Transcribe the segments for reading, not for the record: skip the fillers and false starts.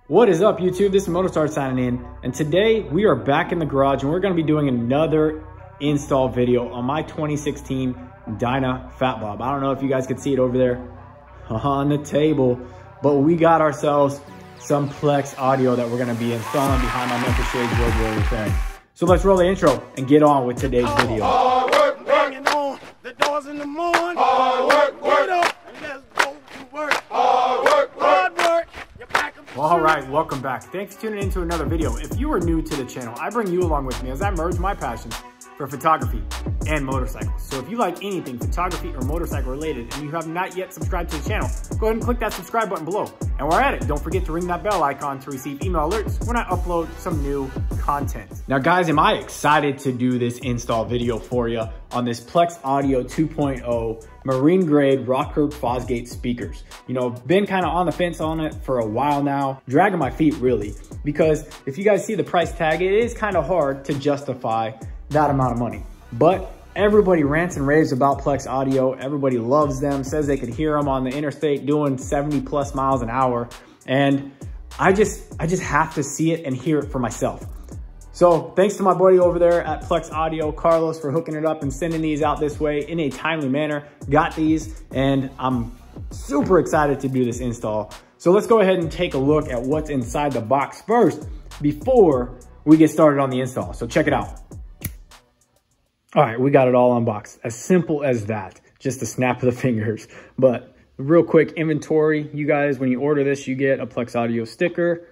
What is up, YouTube? This is MotoSarge signing in, and today we are back in the garage and we're going to be doing another install video on my 2016 Dyna Fat Bob. I don't know if you guys can see it over there on the table, but we got ourselves some Plex audio that we're going to be installing behind my Memphis Shades whirl thing. So let's roll the intro and get on with today's video. Hard work, banging on the doors in the morning. Hard work, work up, and let's go to work. Hard work, hard work. You're back up. All right, welcome back. Thanks for tuning in to another video. If you are new to the channel, I bring you along with me as I merge my passions for photography and motorcycles. So if you like anything photography or motorcycle related and you have not yet subscribed to the channel, go ahead and click that subscribe button below. And while at it, don't forget to ring that bell icon to receive email alerts when I upload some new content. Now guys, am I excited to do this install video for you on this plexaudio 2.0 marine grade rocker Fosgate speakers. You know, been kind of on the fence on it for a while now, dragging my feet really, because if you guys see the price tag, it is kind of hard to justify that amount of money. But everybody rants and raves about Plex audio. Everybody loves them, says they could hear them on the interstate doing 70+ miles an hour. And I just have to see it and hear it for myself. So thanks to my buddy over there at Plex Audio, Carlos, for hooking it up and sending these out this way in a timely manner. Got these and I'm super excited to do this install. So let's go ahead and take a look at what's inside the box first before we get started on the install. So check it out. All right, we got it all unboxed. As simple as that, just a snap of the fingers. But real quick inventory, you guys, when you order this, you get a Plex Audio sticker,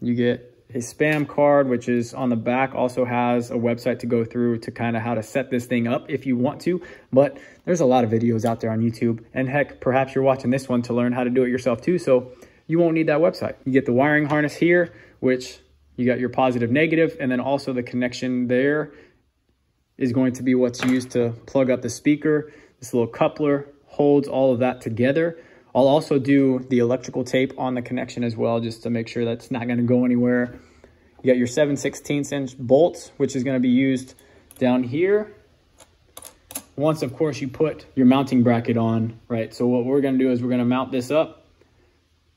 you get a spam card, which is on the back, also has a website to go through to kind of how to set this thing up if you want to. But there's a lot of videos out there on YouTube, and heck, perhaps you're watching this one to learn how to do it yourself too, so you won't need that website. You get the wiring harness here, which you got your positive, negative, and then also the connection there is going to be what's used to plug up the speaker. This little coupler holds all of that together. I'll also do the electrical tape on the connection as well, just to make sure that's not going to go anywhere. You got your 7/16" bolts, which is going to be used down here. Once, of course, you put your mounting bracket on, right? So what we're going to do is we're going to mount this up,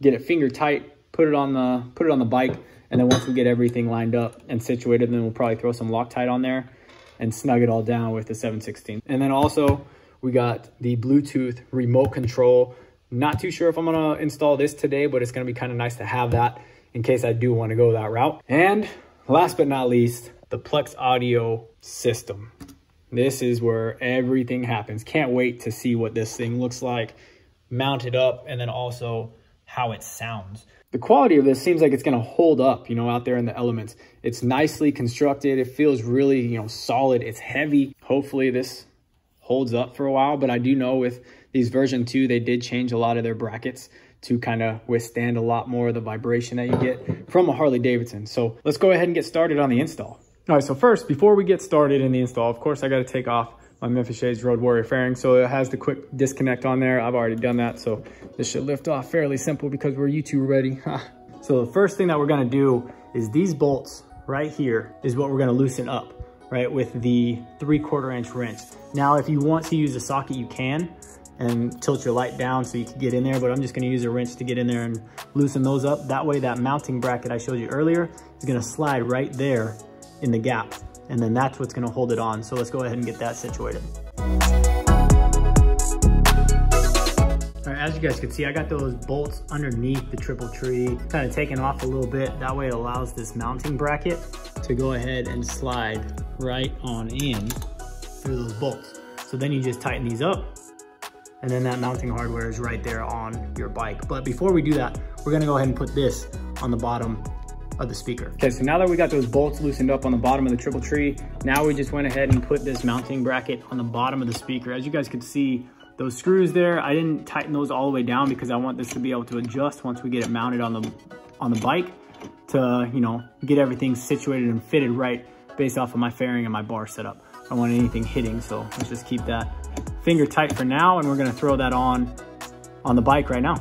get it finger tight, put it on the bike, and then once we get everything lined up and situated, then we'll probably throw some Loctite on there and snug it all down with the 7/16. And then also we got the Bluetooth remote control. Not too sure if I'm gonna install this today, but it's gonna be kind of nice to have that in case I do want to go that route. And last but not least, the Plex Audio system. This is where everything happens. Can't wait to see what this thing looks like mounted up, and then also how it sounds. The quality of this seems like it's going to hold up, you know, out there in the elements. It's nicely constructed. It feels really, you know, solid. It's heavy. Hopefully this holds up for a while, but I do know with these version 2, they did change a lot of their brackets to kind of withstand a lot more of the vibration that you get from a Harley Davidson. So let's go ahead and get started on the install. All right, so first, before we get started in the install, of course, I got to take off my Memphis Shades Road Warrior fairing. So it has the quick disconnect on there. I've already done that. So this should lift off fairly simple because we're YouTube ready. So the first thing that we're going to do is these bolts right here is what we're going to loosen up, right, with the 3/4 inch wrench. Now, if you want to use a socket, you can, and tilt your light down so you can get in there, but I'm just going to use a wrench to get in there and loosen those up. That way that mounting bracket I showed you earlier is going to slide right there in the gap. And then that's what's gonna hold it on. So let's go ahead and get that situated. All right, as you guys can see, I got those bolts underneath the triple tree, kind of taken off a little bit. That way it allows this mounting bracket to go ahead and slide right on in through those bolts. So then you just tighten these up, and then that mounting hardware is right there on your bike. But before we do that, we're gonna go ahead and put this on the bottom of the speaker. Okay, so now that we got those bolts loosened up on the bottom of the triple tree, now we just went ahead and put this mounting bracket on the bottom of the speaker. As you guys could see, those screws there, I didn't tighten those all the way down because I want this to be able to adjust once we get it mounted on the bike to, you know, get everything situated and fitted right based off of my fairing and my bar setup. I don't want anything hitting, so let's just keep that finger tight for now, and we're gonna throw that on the bike right now.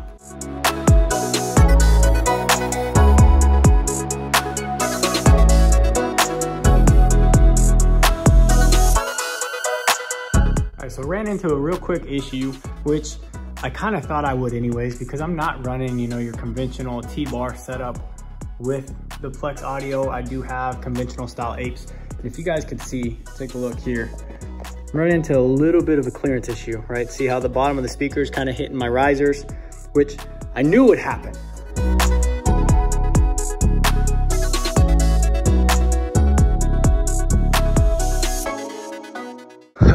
So ran into a real quick issue, which I kind of thought I would anyways, because I'm not running, you know, your conventional T-bar setup with the Plex audio. I do have conventional style apes. And if you guys could see, take a look here. I'm running into a little bit of a clearance issue, right? See how the bottom of the speaker is kind of hitting my risers, which I knew would happen.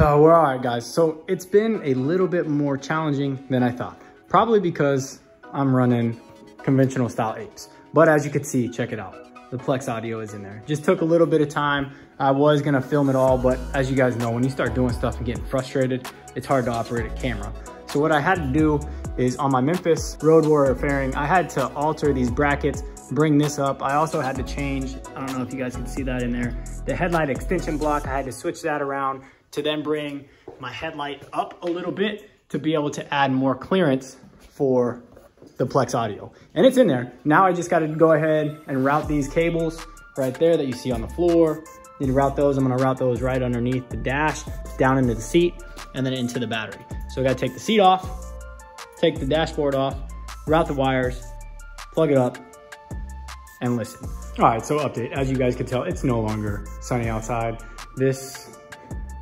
We're all right, guys. So it's been a little bit more challenging than I thought. Probably because I'm running conventional style apes. But as you can see, check it out. The Plex audio is in there. Just took a little bit of time. I was gonna film it all, but as you guys know, when you start doing stuff and getting frustrated, it's hard to operate a camera. So what I had to do is on my Memphis Road Warrior fairing, I had to alter these brackets, bring this up. I also had to change, I don't know if you guys can see that in there, the headlight extension block. I had to switch that around to then bring my headlight up a little bit to be able to add more clearance for the Plex audio. And it's in there. Now I just got to go ahead and route these cables right there that you see on the floor. Need to route those. I'm going to route those right underneath the dash, down into the seat, and then into the battery. So I got to take the seat off, take the dashboard off, route the wires, plug it up, and listen. All right, so update. As you guys can tell, it's no longer sunny outside. This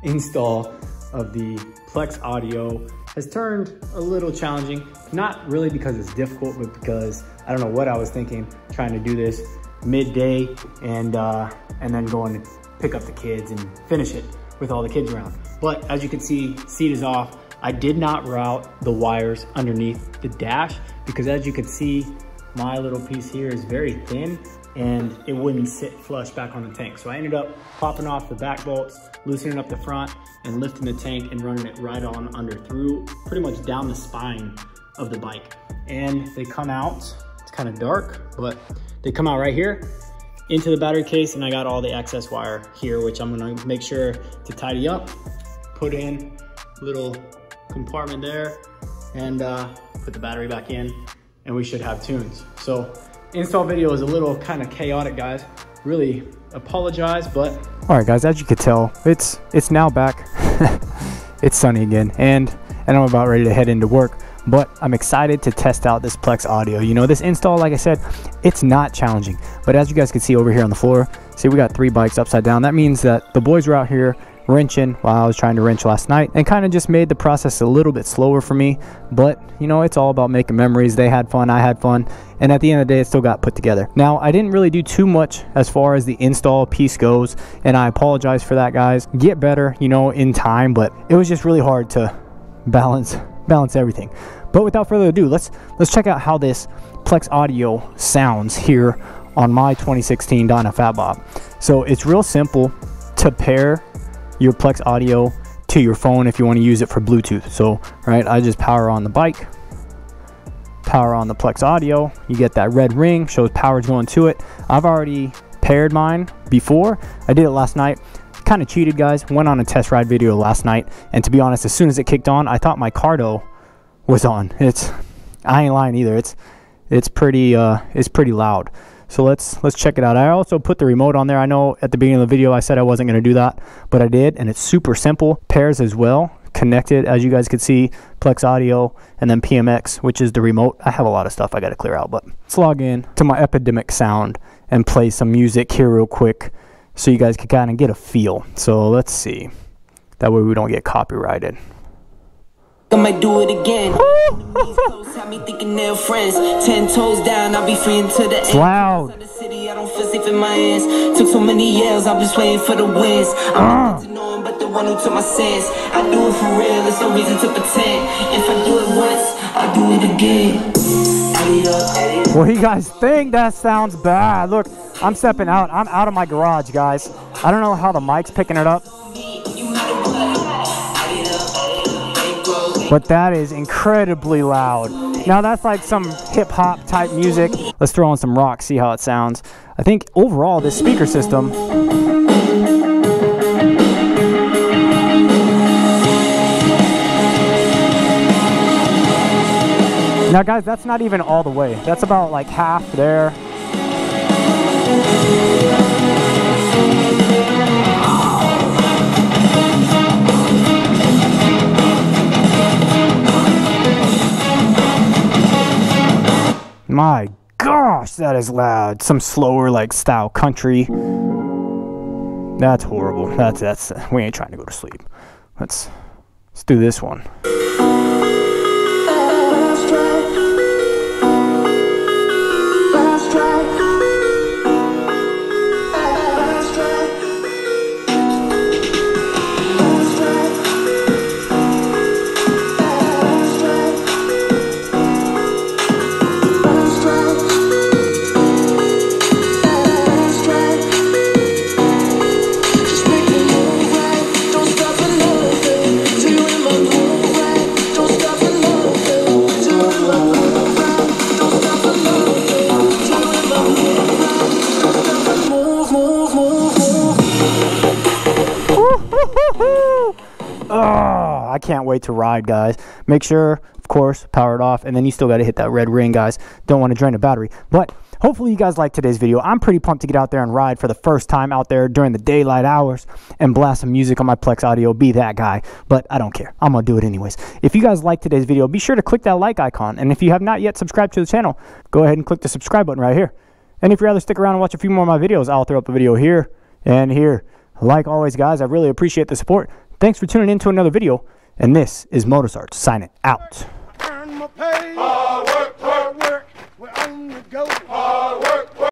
install of the Plex audio has turned a little challenging, not really because it's difficult, but because I don't know what I was thinking trying to do this midday and then going to pick up the kids and finish it with all the kids around. But as you can see, seat is off. I did not route the wires underneath the dash because as you can see, my little piece here is very thin and it wouldn't sit flush back on the tank. So I ended up popping off the back bolts, loosening up the front and lifting the tank and running it right on under through pretty much down the spine of the bike. And they come out, it's kind of dark, but they come out right here into the battery case, and I got all the excess wire here, which I'm gonna make sure to tidy up, put in a little compartment there and put the battery back in, and we should have tunes. So install video is a little kind of chaotic, guys. Really apologize, but all right, guys, as you could tell, it's now back. It's sunny again, and I'm about ready to head into work. But I'm excited to test out this Plex audio. You know, this install, like I said, it's not challenging. But as you guys can see over here on the floor, see, we got 3 bikes upside down. That means that the boys were out here wrenching while I was trying to wrench last night, and kind of just made the process a little bit slower for me. But you know, it's all about making memories. They had fun, I had fun, and at the end of the day, it still got put together. Now, I didn't really do too much as far as the install piece goes, and I apologize for that, guys. Get better, you know, in time, but it was just really hard to balance everything. But without further ado, let's check out how this Plex audio sounds here on my 2016 Dyna Fat Bob. So it's real simple to pair your Plex audio to your phone if you want to use it for Bluetooth. So, right, I just power on the bike, power on the Plex audio. You get that red ring, shows power's going to it. I've already paired mine before. I did it last night. Kind of cheated, guys. Went on a test ride video last night, and to be honest, as soon as it kicked on, I thought my Cardo was on. I ain't lying either. It's pretty loud. So let's check it out. I also put the remote on there. I know at the beginning of the video I said I wasn't going to do that, but I did, and it's super simple. Pairs as well, connected, as you guys could see, Plex audio, and then PMX, which is the remote. I have a lot of stuff I got to clear out, but let's log in to my Epidemic sound and play some music here real quick so you guys can kind of get a feel. So let's see. That way we don't get copyrighted. I might do it again. Have me thinking they're friends. 10 toes down, I'll be free until the end. Loud. The city, I don't feel safe in my hands. Took so many years, I'm just waiting for the wins. I'm not to know him, but the one who took my sins. I do it for real, there's no reason to pretend. If I do it once, I do it again. What do you guys think? That sounds bad. Look, I'm stepping out. I'm out of my garage, guys. I don't know how the mic's picking it up, but that is incredibly loud. Now that's like some hip hop type music. Let's throw on some rock, see how it sounds. I think overall this speaker system, now guys, that's not even all the way. That's about like half there. My gosh, that is loud. Some slower, like, style country. That's horrible. That's we ain't trying to go to sleep. Let's do this one. Oh, I can't wait to ride, guys. Make sure, of course, power it off, and then you still got to hit that red ring, guys. Don't want to drain the battery. But hopefully you guys like today's video. I'm pretty pumped to get out there and ride for the first time out there during the daylight hours and blast some music on my Plex audio. Be that guy, but I don't care. I'm gonna do it anyways. If you guys like today's video, be sure to click that like icon, and if you have not yet subscribed to the channel, go ahead and click the subscribe button right here. And if you'd rather stick around and watch a few more of my videos, I'll throw up a video here and here. Like always, guys, I really appreciate the support. Thanks for tuning in to another video, and this is MotoSarge signing out. Earn my pay.